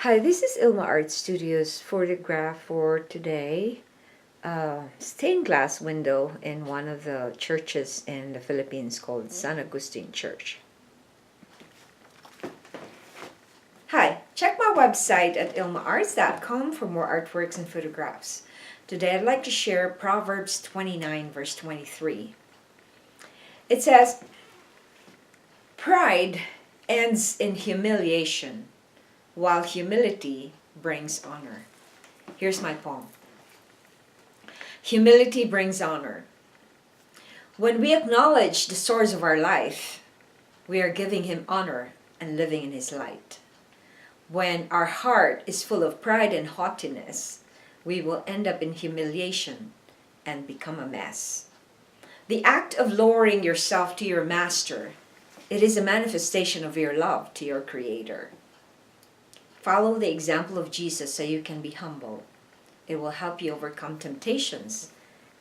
Hi, this is Ilma Art Studios photograph for today. Stained glass window in one of the churches in the Philippines called San Agustin Church. Hi, check my website at ilmaarts.com for more artworks and photographs. Today I'd like to share Proverbs 29 verse 23. It says, "Pride ends in humiliation, while humility brings honor." Here's my poem. Humility brings honor. When we acknowledge the source of our life, we are giving him honor and living in his light. When our heart is full of pride and haughtiness, we will end up in humiliation and become a mess. The act of lowering yourself to your master, it is a manifestation of your love to your Creator. Follow the example of Jesus so you can be humble. It will help you overcome temptations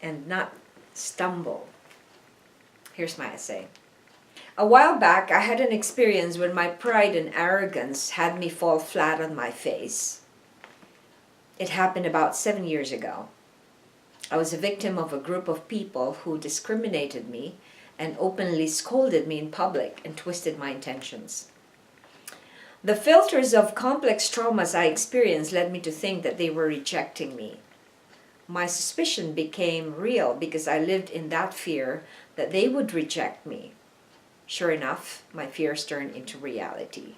and not stumble. Here's my essay. A while back, I had an experience when my pride and arrogance had me fall flat on my face. It happened about 7 years ago. I was a victim of a group of people who discriminated me and openly scolded me in public and twisted my intentions. The filters of complex traumas I experienced led me to think that they were rejecting me. My suspicion became real because I lived in that fear that they would reject me. Sure enough, my fears turned into reality.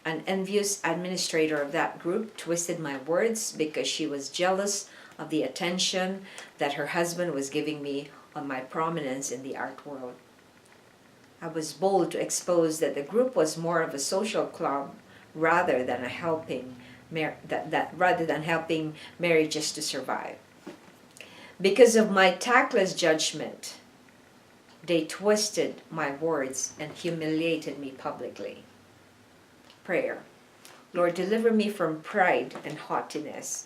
An envious administrator of that group twisted my words because she was jealous of the attention that her husband was giving me on my prominence in the art world. I was bold to expose that the group was more of a social club rather than helping marriages to survive. Because of my tactless judgment, they twisted my words and humiliated me publicly. Prayer. Lord, deliver me from pride and haughtiness.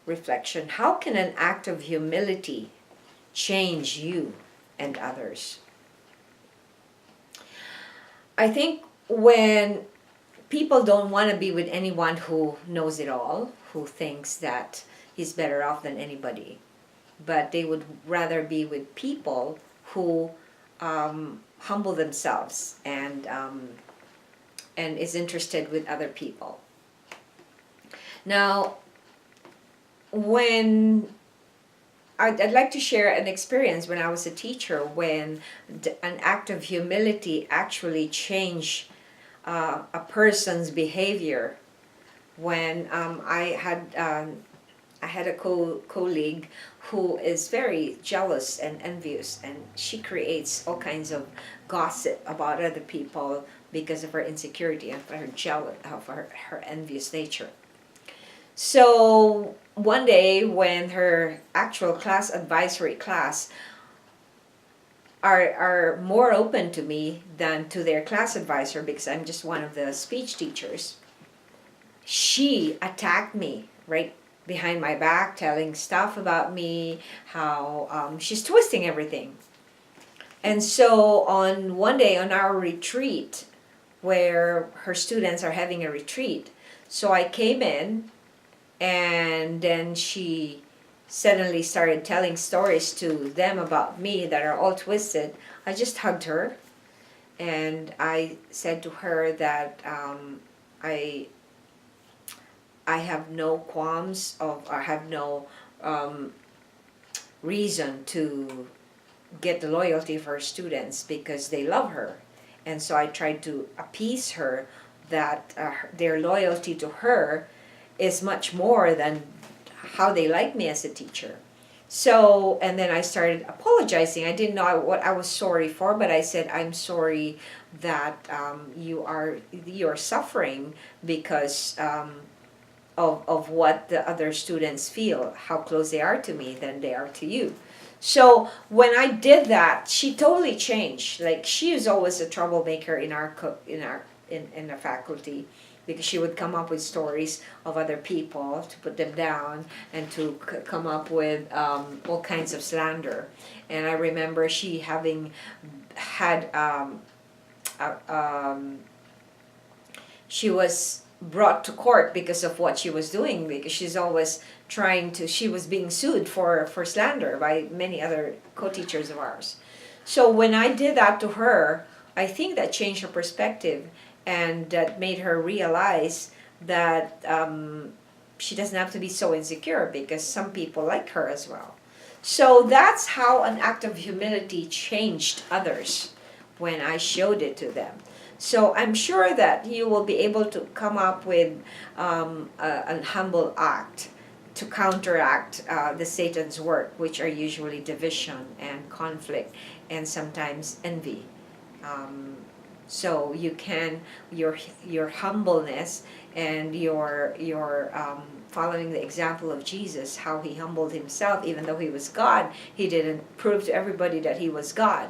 Reflection. How can an act of humility change you and others? I think when people don't want to be with anyone who knows it all, who thinks that he's better off than anybody, but they would rather be with people who humble themselves and is interested with other people. Now, when I'd like to share an experience when I was a teacher when an act of humility actually changed a person's behavior. When I had a colleague who is very jealous and envious, and she creates all kinds of gossip about other people because of her insecurity and her envious nature. So one day when her actual class advisory class are more open to me than to their class advisor because I'm just one of the speech teachers, she attacked me right behind my back, telling stuff about me, how she's twisting everything. And so on one day on our retreat, where her students are having a retreat, so I came in, and then she suddenly started telling stories to them about me that are all twisted. I just hugged her and I said to her that I have no qualms I have no reason to get the loyalty of her students because they love her. And so I tried to appease her that their loyalty to her is much more than how they like me as a teacher. So, and then I started apologizing. I didn't know what I was sorry for, but I said, I'm sorry that you're suffering because of what the other students feel, how close they are to me than they are to you. So when I did that, she totally changed. Like, she is always a troublemaker in the faculty, because she would come up with stories of other people to put them down and to come up with all kinds of slander. And I remember she having had she was brought to court because of what she was doing, because she's always she was being sued for slander by many other co-teachers of ours. So when I did that to her, I think that changed her perspective, and that made her realize that she doesn't have to be so insecure, because some people like her as well. So that's how an act of humility changed others when I showed it to them. So I'm sure that you will be able to come up with a humble act to counteract the Satan's work, which are usually division and conflict and sometimes envy. So you can, your humbleness and your following the example of Jesus, how he humbled himself, even though he was God, he didn't prove to everybody that he was God,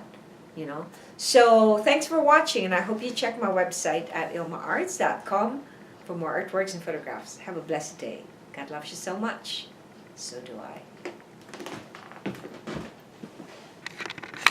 you know. So thanks for watching, and I hope you check my website at ilmaarts.com for more artworks and photographs. Have a blessed day. God loves you so much. So do I.